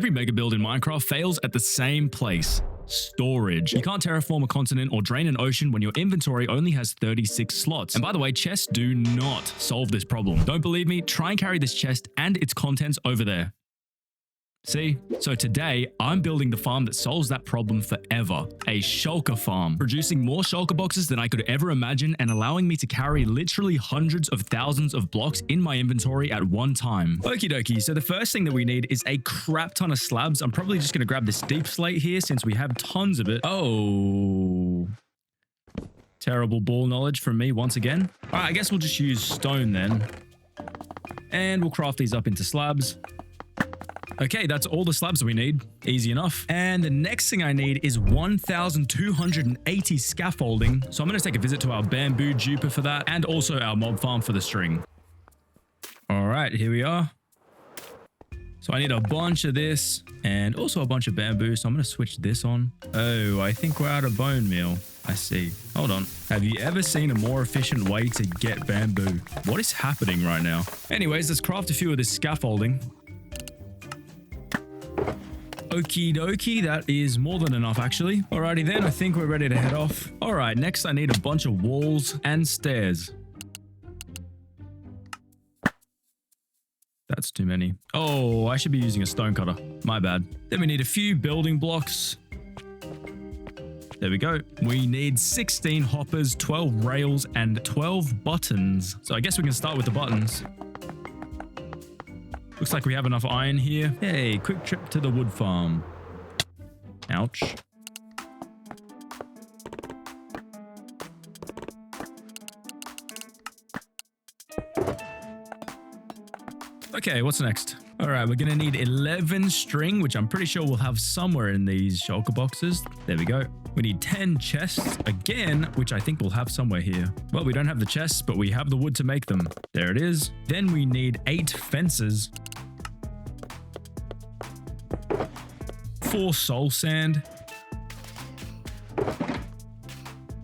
every mega build in Minecraft fails at the same place. Storage. You can't terraform a continent or drain an ocean when your inventory only has 36 slots. And by the way, chests do not solve this problem. Don't believe me? Try and carry this chest and its contents over there. See? So today, I'm building the farm that solves that problem forever. A Shulker farm, producing more Shulker boxes than I could ever imagine and allowing me to carry literally hundreds of thousands of blocks in my inventory at one time. Okie dokie, so the first thing that we need is a crap ton of slabs. I'm probably just going to grab this deep slate here since we have tons of it. Oh. Terrible ball knowledge from me once again. All right, I guess we'll just use stone then. And we'll craft these up into slabs. Okay, that's all the slabs we need. Easy enough. And the next thing I need is 1,280 scaffolding. So I'm going to take a visit to our bamboo duper for that and also our mob farm for the string. All right, here we are. So I need a bunch of this and also a bunch of bamboo. So I'm going to switch this on. Oh, I think we're out of bone meal. I see. Hold on. Have you ever seen a more efficient way to get bamboo? What is happening right now? Anyways, let's craft a few of this scaffolding. Okie dokie, that is more than enough actually. Alrighty then, I think we're ready to head off. Alright, next I need a bunch of walls and stairs. That's too many. Oh, I should be using a stone cutter. My bad. Then we need a few building blocks. There we go. We need 16 hoppers, 12 rails, and 12 buttons. So I guess we can start with the buttons. Looks like we have enough iron here. Hey, quick trip to the wood farm. Ouch. Okay, what's next? All right, we're gonna need 11 string, which I'm pretty sure we'll have somewhere in these shulker boxes. There we go. We need 10 chests again, which I think we'll have somewhere here. Well, we don't have the chests, but we have the wood to make them. There it is. Then we need 8 fences. 4 soul sand.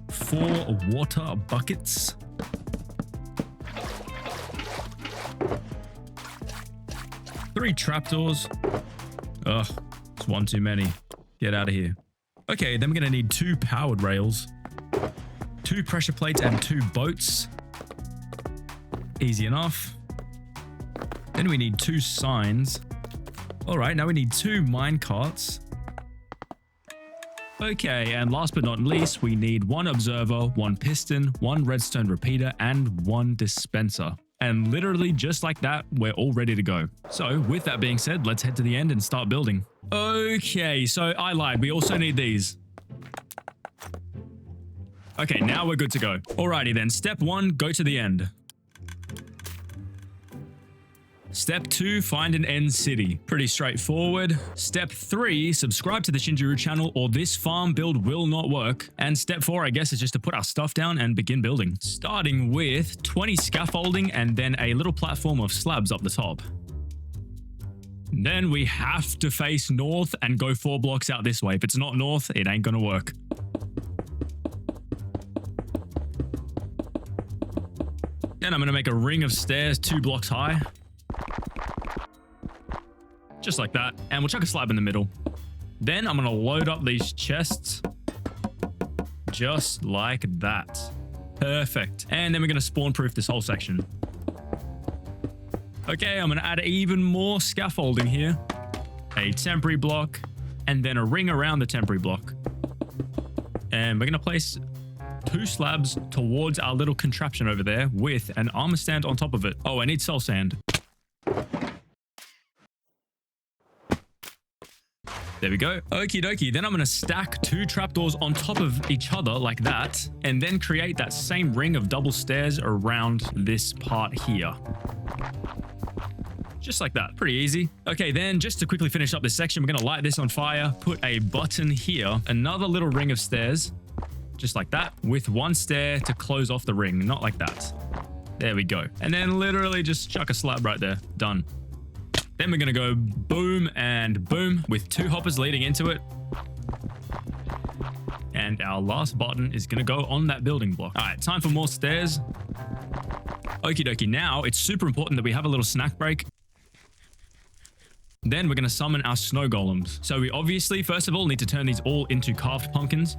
4 water buckets. 3 trapdoors. Ugh, it's one too many. Get out of here. Okay, then we're gonna need 2 powered rails, 2 pressure plates, and 2 boats. Easy enough. Then we need 2 signs. All right, now we need 2 mine carts. Okay, and last but not least, we need 1 observer, 1 piston, 1 redstone repeater, and 1 dispenser. And literally just like that, we're all ready to go. So with that being said, let's head to the end and start building. Okay, so I lied. We also need these. Okay, now we're good to go. Alrighty then, step 1, go to the end. Step 2, find an end city. Pretty straightforward. Step 3, subscribe to the Shinjiru channel or this farm build will not work. And step 4, I guess, is just to put our stuff down and begin building. Starting with 20 scaffolding and then a little platform of slabs up the top. Then we have to face north and go 4 blocks out this way. If it's not north, it ain't gonna work. Then I'm gonna make a ring of stairs 2 blocks high. Just like that. And we'll chuck a slab in the middle. Then I'm going to load up these chests. Just like that. Perfect. And then we're going to spawn proof this whole section. Okay, I'm going to add even more scaffolding here. A temporary block. And then a ring around the temporary block. And we're going to place 2 slabs towards our little contraption over there with an armor stand on top of it. Oh, I need soul sand. There we go. Okie dokie. Then I'm going to stack 2 trapdoors on top of each other like that, and then create that same ring of double stairs around this part here. Just like that. Pretty easy. Okay, then just to quickly finish up this section, we're going to light this on fire, put a button here, another little ring of stairs, just like that, with 1 stair to close off the ring, not like that. There we go. And then literally just chuck a slab right there. Done. Then we're going to go boom and boom with 2 hoppers leading into it. And our last button is going to go on that building block. All right, time for more stairs. Okie dokie. Now it's super important that we have a little snack break. Then we're going to summon our snow golems. So we obviously, first of all, need to turn these all into carved pumpkins.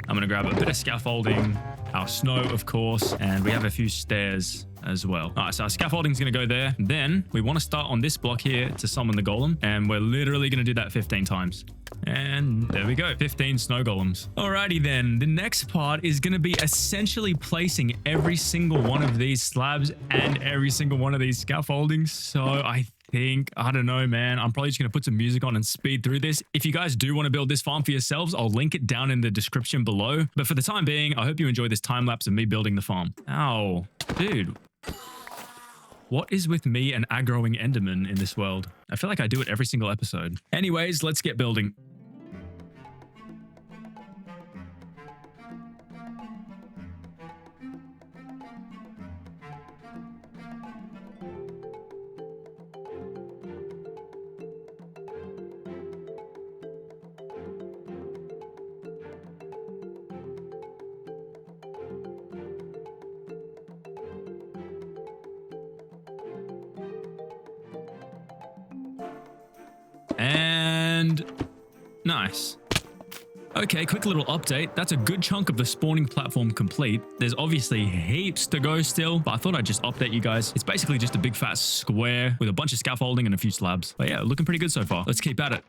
I'm going to grab a bit of scaffolding, our snow, of course, and we have a few stairs as well. All right, so our scaffolding is going to go there. Then we want to start on this block here to summon the golem, and we're literally going to do that 15 times. And there we go, 15 snow golems. Alrighty then, the next part is going to be essentially placing every single one of these slabs and every single one of these scaffoldings. So I don't know, man. I'm probably just going to put some music on and speed through this. If you guys do want to build this farm for yourselves, I'll link it down in the description below. But for the time being, I hope you enjoy this time lapse of me building the farm. Ow, dude. What is with me and aggroing Enderman in this world? I feel like I do it every single episode. Anyways, let's get building. And nice. Okay, quick little update. That's a good chunk of the spawning platform complete. There's obviously heaps to go still, but I thought I'd just update you guys. It's basically just a big fat square with a bunch of scaffolding and a few slabs. But yeah, looking pretty good so far. Let's keep at it.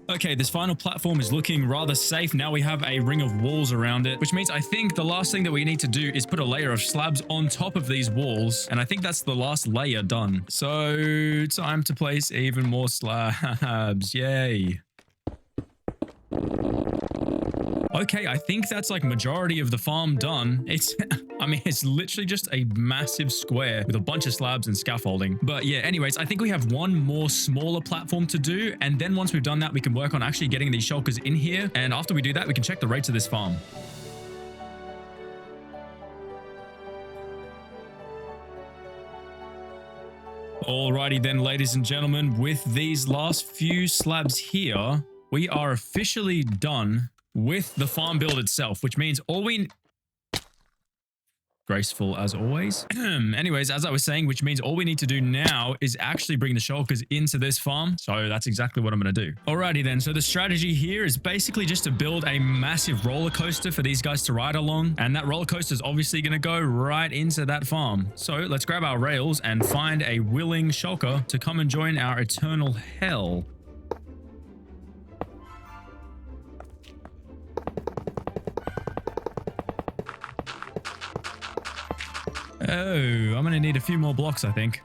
Okay, this final platform is looking rather safe. Now we have a ring of walls around it, which means I think the last thing that we need to do is put a layer of slabs on top of these walls. And I think that's the last layer done. So time to place even more slabs. Yay. Okay, I think that's like majority of the farm done. It's literally just a massive square with a bunch of slabs and scaffolding. But yeah, anyways, I think we have one more smaller platform to do. And then once we've done that, we can work on actually getting these shulkers in here. And after we do that, we can check the rates of this farm. Alrighty then, ladies and gentlemen, with these last few slabs here, we are officially done with the farm build itself, which means all we... Graceful as always. Anyways, as I was saying, which means all we need to do now is actually bring the shulkers into this farm. So that's exactly what I'm going to do. Alrighty then. So the strategy here is basically just to build a massive roller coaster for these guys to ride along. And that roller coaster is obviously going to go right into that farm. So let's grab our rails and find a willing shulker to come and join our eternal hell. Oh, I'm going to need a few more blocks, I think.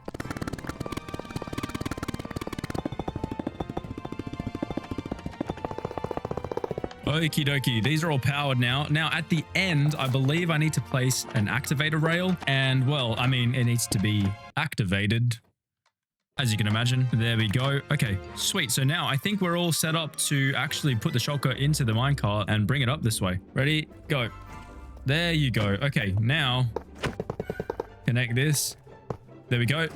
Okie dokie. These are all powered now. Now, at the end, I believe I need to place an activator rail. And, well, I mean, it needs to be activated, as you can imagine. There we go. Okay, sweet. So now I think we're all set up to actually put the shulker into the minecart and bring it up this way. Ready? Go. There you go. Okay, now... connect this. There we go.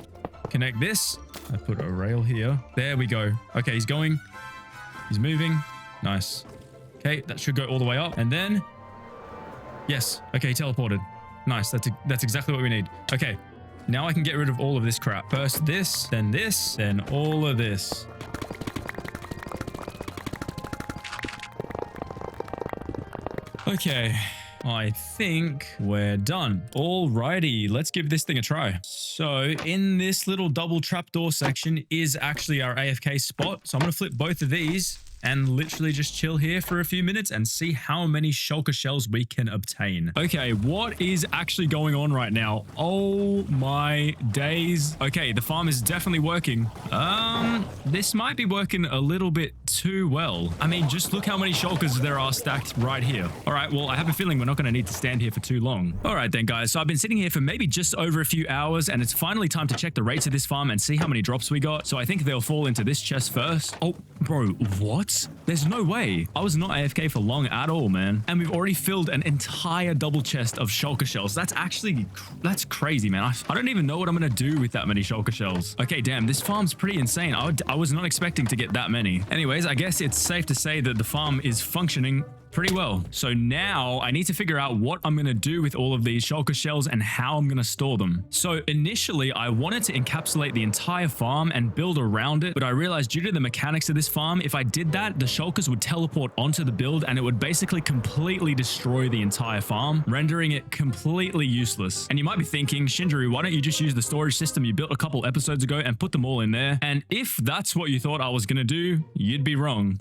Connect this. I put a rail here. There we go. Okay, he's going. He's moving. Nice. Okay, that should go all the way up. And then... yes. Okay, teleported. Nice. That's exactly what we need. Okay, now I can get rid of all of this crap. First this, then all of this. Okay. I think we're done. Alrighty, let's give this thing a try. So in this little double trapdoor section is actually our AFK spot. So I'm going to flip both of these and literally just chill here for a few minutes and see how many shulker shells we can obtain. Okay, what is actually going on right now? Oh my days. Okay, the farm is definitely working. This might be working a little bit too well. I mean, just look how many shulkers there are stacked right here. All right, well, I have a feeling we're not going to need to stand here for too long. All right then, guys. So I've been sitting here for maybe just over a few hours, and it's finally time to check the rates of this farm and see how many drops we got. So I think they'll fall into this chest first. Oh, bro, what? There's no way. I was not AFK for long at all, man. And we've already filled an entire double chest of shulker shells. That's crazy, man. I don't even know what I'm going to do with that many shulker shells. Okay, damn, this farm's pretty insane. I was not expecting to get that many. Anyways, I guess it's safe to say that the farm is functioning pretty well. So now I need to figure out what I'm going to do with all of these shulker shells and how I'm going to store them. So initially I wanted to encapsulate the entire farm and build around it, but I realized due to the mechanics of this farm, if I did that, the shulkers would teleport onto the build and it would basically completely destroy the entire farm, rendering it completely useless. And you might be thinking, Shinjiru, why don't you just use the storage system you built a couple episodes ago and put them all in there? And if that's what you thought I was going to do, you'd be wrong.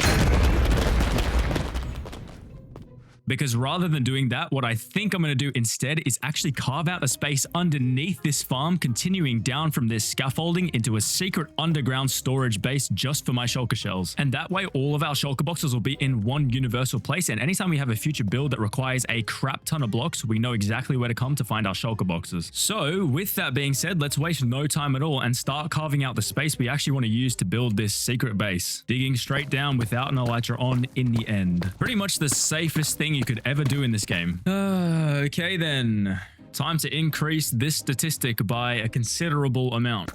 Because rather than doing that, what I think I'm going to do instead is actually carve out a space underneath this farm, continuing down from this scaffolding into a secret underground storage base just for my shulker shells. And that way, all of our shulker boxes will be in one universal place. And anytime we have a future build that requires a crap ton of blocks, we know exactly where to come to find our shulker boxes. So with that being said, let's waste no time at all and start carving out the space we actually want to use to build this secret base. Digging straight down without an elytra on in the end. Pretty much the safest thing you could ever do in this game. Okay then. Time to increase this statistic by a considerable amount.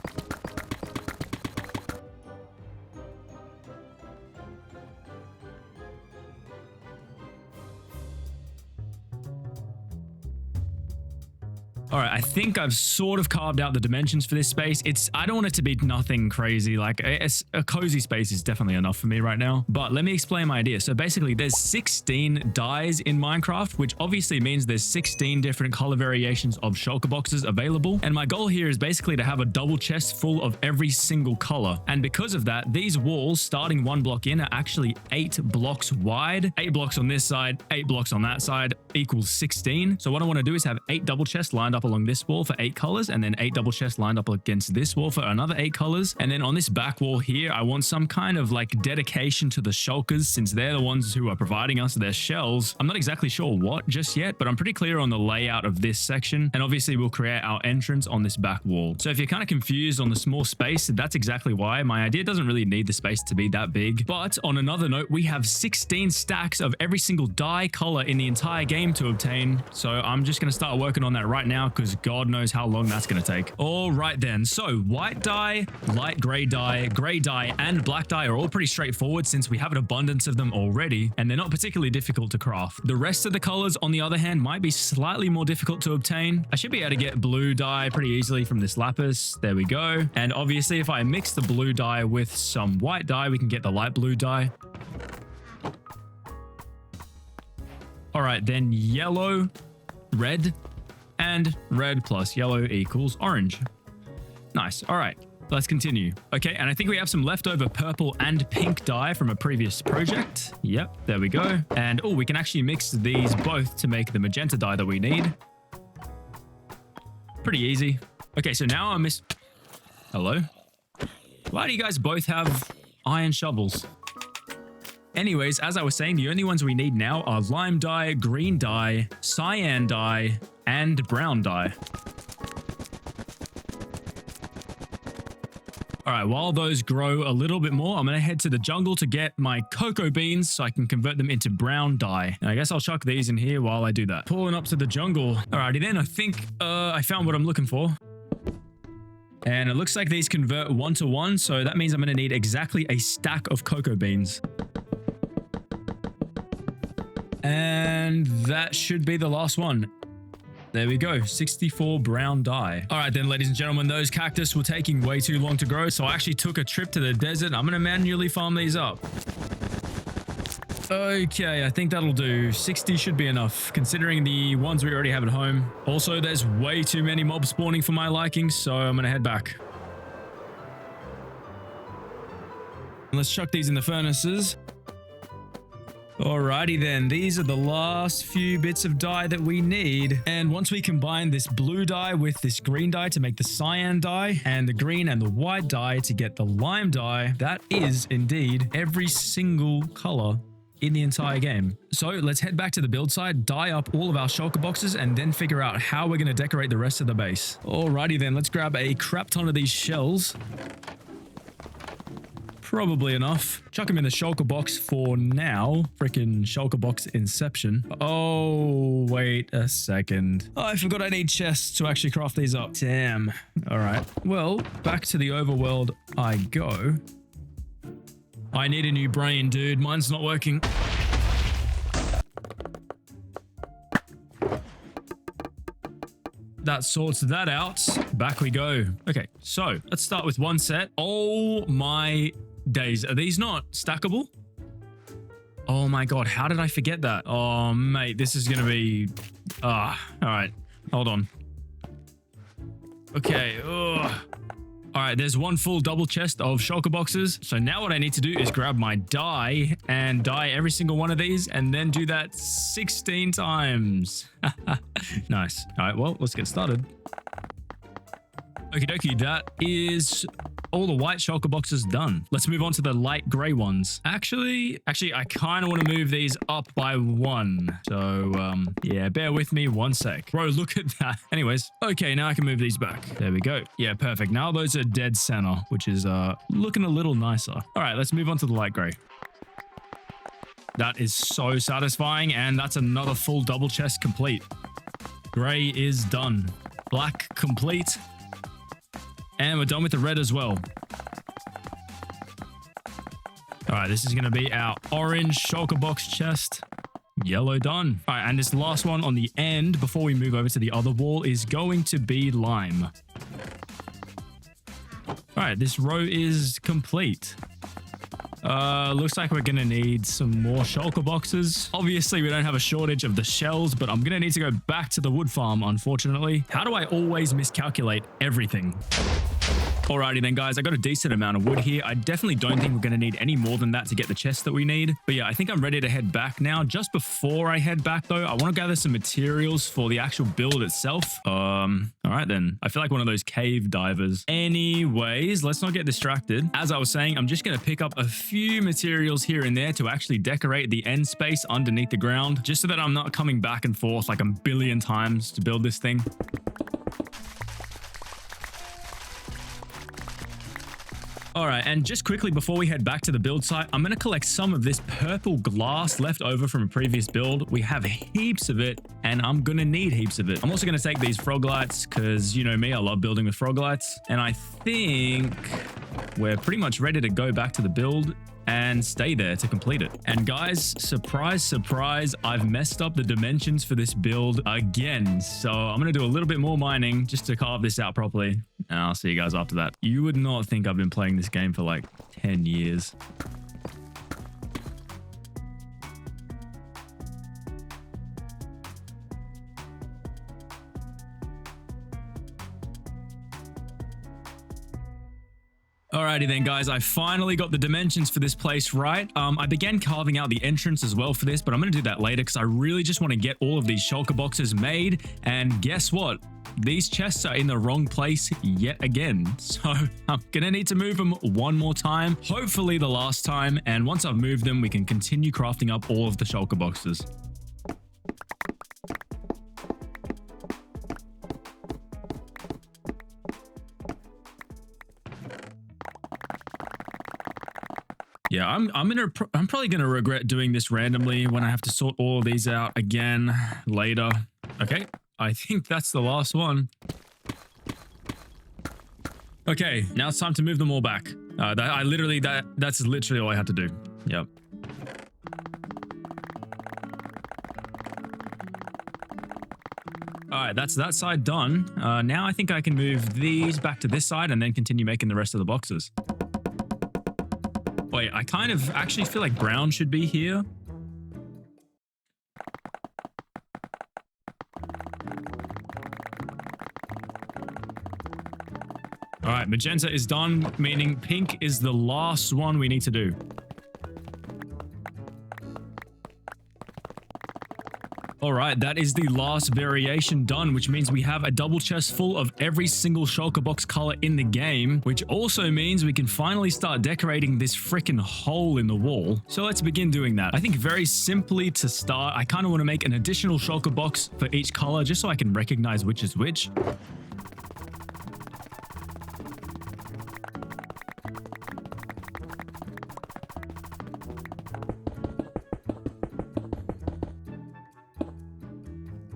All right, I think I've sort of carved out the dimensions for this space. I don't want it to be nothing crazy. Like a cozy space is definitely enough for me right now. But let me explain my idea. So basically there's 16 dyes in Minecraft, which obviously means there's 16 different color variations of shulker boxes available. And my goal here is basically to have a double chest full of every single color. And because of that, these walls starting one block in are actually 8 blocks wide, 8 blocks on this side, 8 blocks on that side equals 16. So what I want to do is have 8 double chests lined up along this wall for 8 colors, and then 8 double chests lined up against this wall for another 8 colors. And then on this back wall here, I want some kind of like dedication to the shulkers, since they're the ones who are providing us their shells. I'm not exactly sure what just yet, but I'm pretty clear on the layout of this section. And obviously we'll create our entrance on this back wall. So if you're kind of confused on the small space, that's exactly why. My idea doesn't really need the space to be that big. But on another note, we have 16 stacks of every single dye color in the entire game to obtain. So I'm just going to start working on that right now, because God knows how long that's going to take. All right then. So white dye, light gray dye, and black dye are all pretty straightforward since we have an abundance of them already, and they're not particularly difficult to craft. The rest of the colors, on the other hand, might be slightly more difficult to obtain. I should be able to get blue dye pretty easily from this lapis. There we go. And obviously, if I mix the blue dye with some white dye, we can get the light blue dye. All right, then yellow, red, and red plus yellow equals orange. Nice. All right, let's continue. Okay, and I think we have some leftover purple and pink dye from a previous project. Yep, there we go. And oh, we can actually mix these both to make the magenta dye that we need. Pretty easy. Okay, so now Hello? Why do you guys both have iron shovels? Anyways, as I was saying, the only ones we need now are lime dye, green dye, cyan dye, and brown dye. All right, while those grow a little bit more, I'm going to head to the jungle to get my cocoa beans so I can convert them into brown dye. And I guess I'll chuck these in here while I do that. Pulling up to the jungle. Alrighty then, I think I found what I'm looking for. And it looks like these convert 1 to 1, so that means I'm going to need exactly a stack of cocoa beans. And that should be the last one. There we go, 64 brown dye. All right then, ladies and gentlemen, those cactus were taking way too long to grow, so I actually took a trip to the desert. I'm gonna manually farm these up. Okay, I think that'll do. 60 should be enough, considering the ones we already have at home. Also, there's way too many mobs spawning for my liking, so I'm gonna head back. Let's chuck these in the furnaces. Alrighty then, these are the last few bits of dye that we need. And once we combine this blue dye with this green dye to make the cyan dye, and the green and the white dye to get the lime dye, that is indeed every single color in the entire game. So let's head back to the build site, dye up all of our shulker boxes, and then figure out how we're going to decorate the rest of the base. Alrighty then, let's grab a crap ton of these shells. Probably enough. Chuck them in the shulker box for now. Freaking shulker box inception. Oh, wait a second. Oh, I forgot I need chests to actually craft these up. Damn. All right. Well, back to the overworld I go. I need a new brain, dude. Mine's not working. That sorts that out. Back we go. Okay, so let's start with one set. Oh my days. Are these not stackable? Oh my god, how did I forget that? Oh mate, this is gonna be... all right, hold on. Okay, ugh. All right, there's one full double chest of shulker boxes. So now what I need to do is grab my dye and dye every single one of these and then do that 16 times. Nice. All right, well, let's get started. Okie dokie, that is all the white shulker boxes done. Let's move on to the light gray ones. Actually, I kind of want to move these up by one. So, yeah, bear with me one sec. Bro, look at that. Anyways, okay, now I can move these back. There we go. Yeah, perfect. Now those are dead center, which is looking a little nicer. All right, let's move on to the light gray. That is so satisfying, and that's another full double chest complete. Gray is done. Black complete. And we're done with the red as well. All right, this is going to be our orange shulker box chest. Yellow done. All right, and this last one on the end before we move over to the other wall is going to be lime. All right, this row is complete. Looks like we're going to need some more shulker boxes. Obviously, we don't have a shortage of the shells, but I'm going to need to go back to the wood farm, unfortunately. How do I always miscalculate everything? Alrighty then, guys, I got a decent amount of wood here. I definitely don't think we're going to need any more than that to get the chest that we need. But yeah, I think I'm ready to head back now. Just before I head back, though, I want to gather some materials for the actual build itself. All right, then. I feel like one of those cave divers. Anyways, let's not get distracted. As I was saying, I'm just going to pick up a few materials here and there to actually decorate the end space underneath the ground, just so that I'm not coming back and forth like a billion times to build this thing. All right, and just quickly before we head back to the build site, I'm going to collect some of this purple glass left over from a previous build. We have heaps of it, and I'm going to need heaps of it. I'm also going to take these frog lights because, you know me, I love building with frog lights. And I think we're pretty much ready to go back to the build and stay there to complete it. And guys, surprise, surprise, I've messed up the dimensions for this build again. So I'm going to do a little bit more mining just to carve this out properly. And I'll see you guys after that. You would not think I've been playing this game for like 10 years. Alrighty then, guys, I finally got the dimensions for this place right. I began carving out the entrance as well for this, but I'm going to do that later because I really just want to get all of these shulker boxes made. And guess what? These chests are in the wrong place yet again. So I'm going to need to move them one more time, hopefully the last time. And once I've moved them, we can continue crafting up all of the shulker boxes. Yeah, I'm probably gonna regret doing this randomly when I have to sort all of these out again later. Okay, I think that's the last one. Okay, now it's time to move them all back. That's literally all I had to do. Yep. All right, that's that side done. Now I think I can move these back to this side and then continue making the rest of the boxes. Wait, I kind of actually feel like brown should be here. All right, magenta is done, meaning pink is the last one we need to do. All right, that is the last variation done, which means we have a double chest full of every single shulker box color in the game, which also means we can finally start decorating this freaking hole in the wall. So let's begin doing that. I think very simply to start, I kind of want to make an additional shulker box for each color just so I can recognize which is which.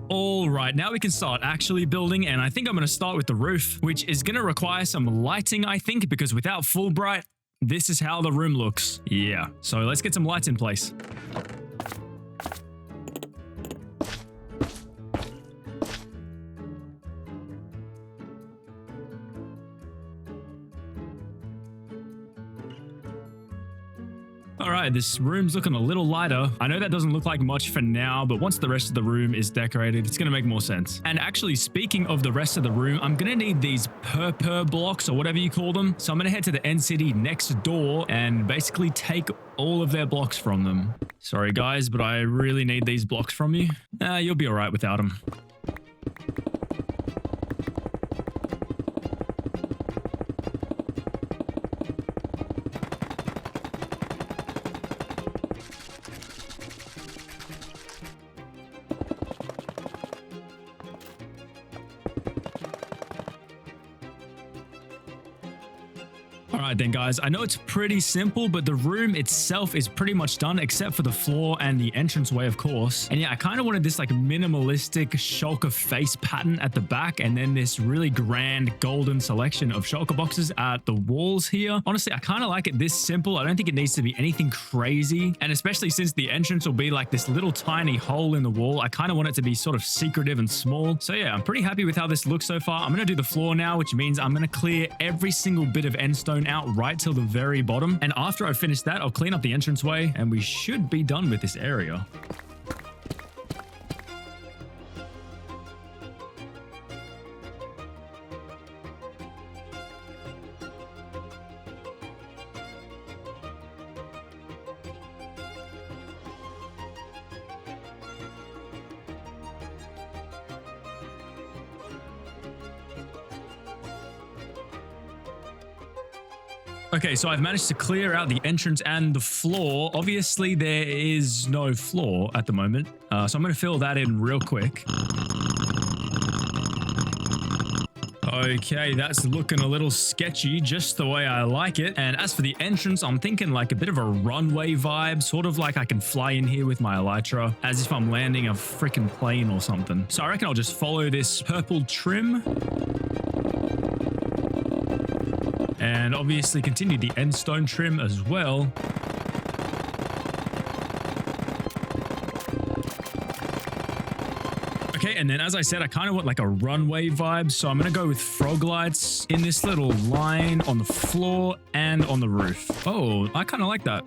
All right, now we can start actually building, and I think I'm going to start with the roof, which is going to require some lighting, I think, because without full bright, this is how the room looks. Yeah, so let's get some lights in place. All right, this room's looking a little lighter. I know that doesn't look like much for now, but once the rest of the room is decorated, it's going to make more sense. And actually, speaking of the rest of the room, I'm going to need these purple blocks or whatever you call them. So I'm going to head to the end city next door and basically take all of their blocks from them. Sorry, guys, but I really need these blocks from you. You'll be all right without them. Alright then guys, I know it's pretty simple, but the room itself is pretty much done except for the floor and the entranceway, of course. And yeah, I kind of wanted this like minimalistic shulker face pattern at the back, and then this really grand golden selection of shulker boxes at the walls here. Honestly, I kind of like it this simple. I don't think it needs to be anything crazy, and especially since the entrance will be like this little tiny hole in the wall, I kind of want it to be sort of secretive and small. So yeah, I'm pretty happy with how this looks so far. I'm going to do the floor now, which means I'm going to clear every single bit of end stone out right till the very bottom, and after I finish that, I'll clean up the entranceway and we should be done with this area. Okay, so I've managed to clear out the entrance and the floor. Obviously, there is no floor at the moment, so I'm going to fill that in real quick. Okay, that's looking a little sketchy, just the way I like it. And as for the entrance, I'm thinking like a bit of a runway vibe, sort of like I can fly in here with my elytra, as if I'm landing a freaking plane or something. So I reckon I'll just follow this purple trim. And obviously continue the end stone trim as well. Okay, and then as I said, I kind of want like a runway vibe, so I'm going to go with frog lights in this little line on the floor and on the roof. Oh, I kind of like that.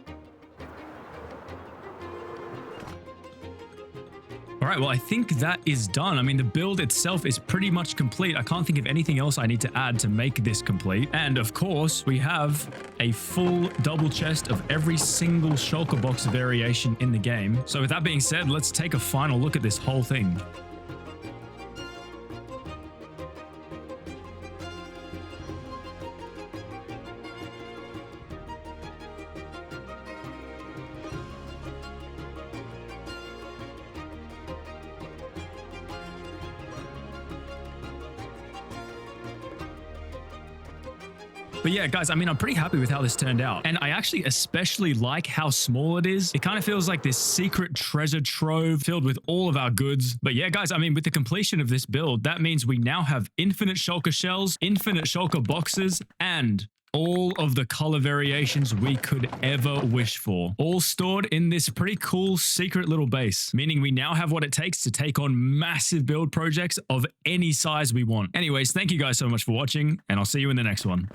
All right, well, I think that is done. I mean, the build itself is pretty much complete. I can't think of anything else I need to add to make this complete. And of course, we have a full double chest of every single shulker box variation in the game. So with that being said, let's take a final look at this whole thing. But yeah, guys, I mean, I'm pretty happy with how this turned out. And I actually especially like how small it is. It kind of feels like this secret treasure trove filled with all of our goods. But yeah, guys, I mean, with the completion of this build, that means we now have infinite shulker shells, infinite shulker boxes, and all of the color variations we could ever wish for, all stored in this pretty cool secret little base, meaning we now have what it takes to take on massive build projects of any size we want. Anyways, thank you guys so much for watching, and I'll see you in the next one.